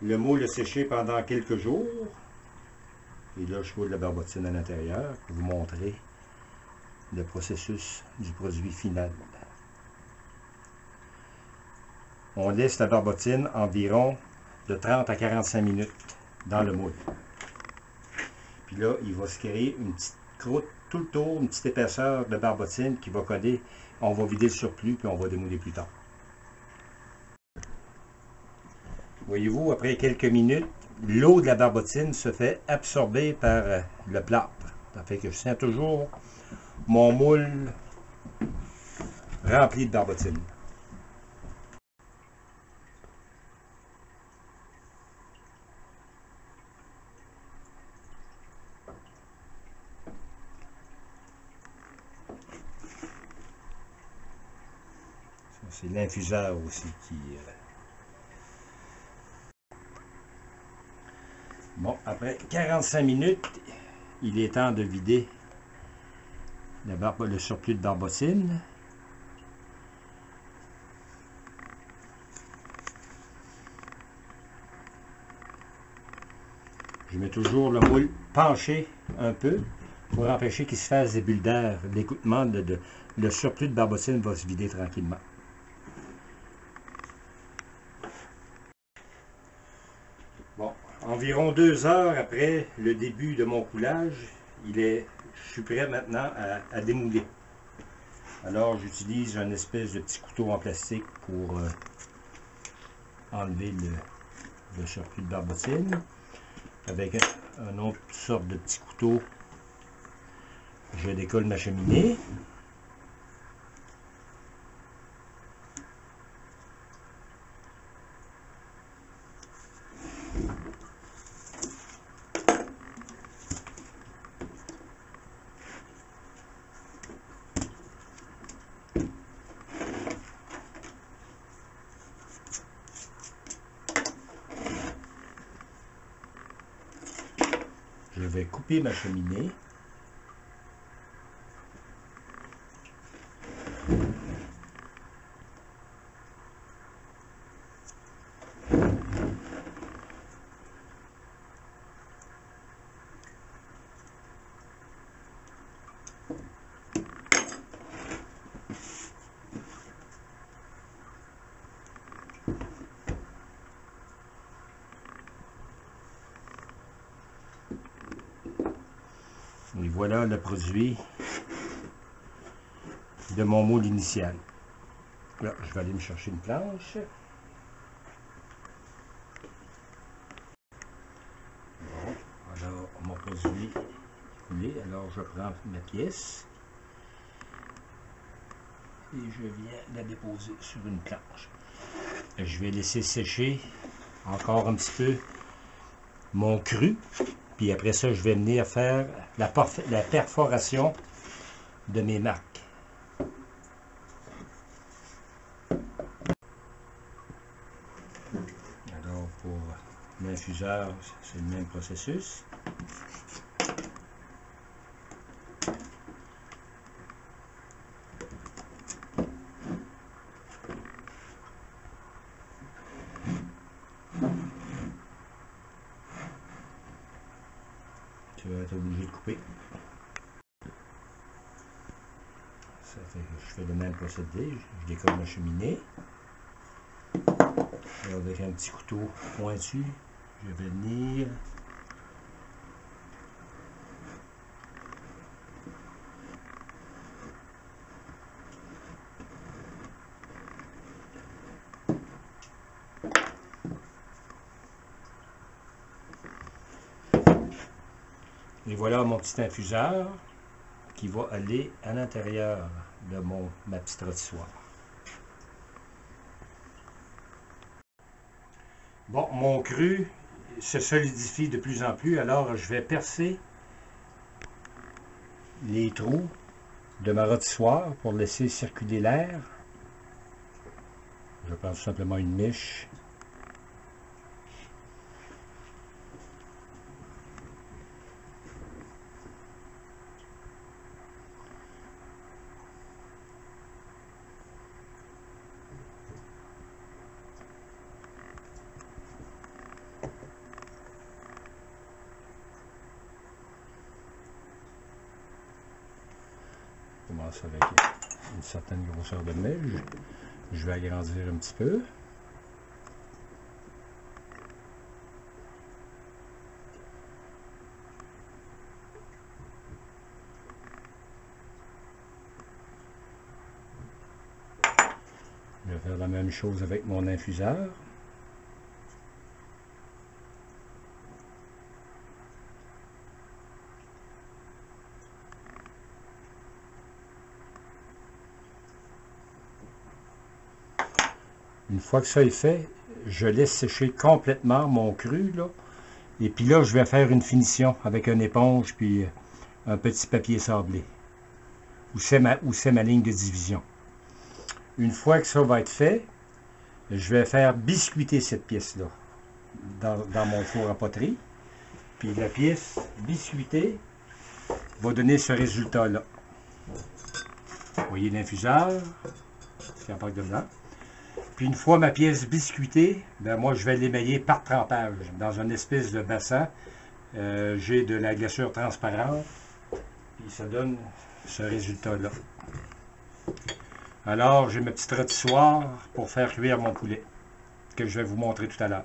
Le moule a séché pendant quelques jours. Et là, je pose la barbotine à l'intérieur pour vous montrer le processus du produit final. On laisse la barbotine environ de 30 à 45 minutes dans le moule. Puis là, il va se créer une petite croûte tout le tour, une petite épaisseur de barbotine qui va coller. On va vider le surplus, puis on va démouler plus tard. Voyez-vous, après quelques minutes, l'eau de la barbotine se fait absorber par le plâtre. Ça fait que je sens toujours mon moule rempli de barbotine. C'est l'infuseur aussi qui... Bon, après 45 minutes, il est temps de vider le surplus de barbotine. Je mets toujours le moule penché un peu pour empêcher qu'il se fasse des bulles d'air. L'écoutement, le surplus de barbotine va se vider tranquillement. Bon, environ 2 heures après le début de mon coulage, je suis prêt maintenant à démouler. Alors j'utilise un espèce de petit couteau en plastique pour enlever le surplus de barbotine. Avec un autre sorte de petit couteau, je décolle ma cheminée. Je vais couper ma cheminée. Et voilà le produit de mon moule initial. Là, je vais aller me chercher une planche. Bon, alors mon produit est coulé. Alors je prends ma pièce et je viens la déposer sur une planche. Je vais laisser sécher encore un petit peu mon cru. Puis après ça, je vais venir faire la perforation de mes marques. Alors pour l'infuseur, c'est le même processus. Tu vas être obligé de couper. Ça fait que je fais le même procédé. Je décolle ma cheminée. Et avec un petit couteau pointu, je vais venir et voilà mon petit infuseur qui va aller à l'intérieur de ma petite rôtissoire. Bon, mon cru se solidifie de plus en plus, alors je vais percer les trous de ma rôtissoire pour laisser circuler l'air. Je prends tout simplement une mèche. Je commence avec une certaine grosseur de neige. Je vais agrandir un petit peu. Je vais faire la même chose avec mon infuseur. Une fois que ça est fait, je laisse sécher complètement mon cru, là. Et puis là, je vais faire une finition avec une éponge puis un petit papier sablé. Où c'est ma ligne de division. Une fois que ça va être fait, je vais faire biscuiter cette pièce-là dans mon four à poterie. Puis la pièce biscuitée va donner ce résultat-là. Vous voyez l'infuseur, qui embarque dedans. Puis une fois ma pièce biscuitée, ben moi je vais l'émailler par trempage dans une espèce de bassin. J'ai de la glaçure transparente. Puis ça donne ce résultat-là. Alors j'ai ma petite rôtissoire pour faire cuire mon poulet, que je vais vous montrer tout à l'heure.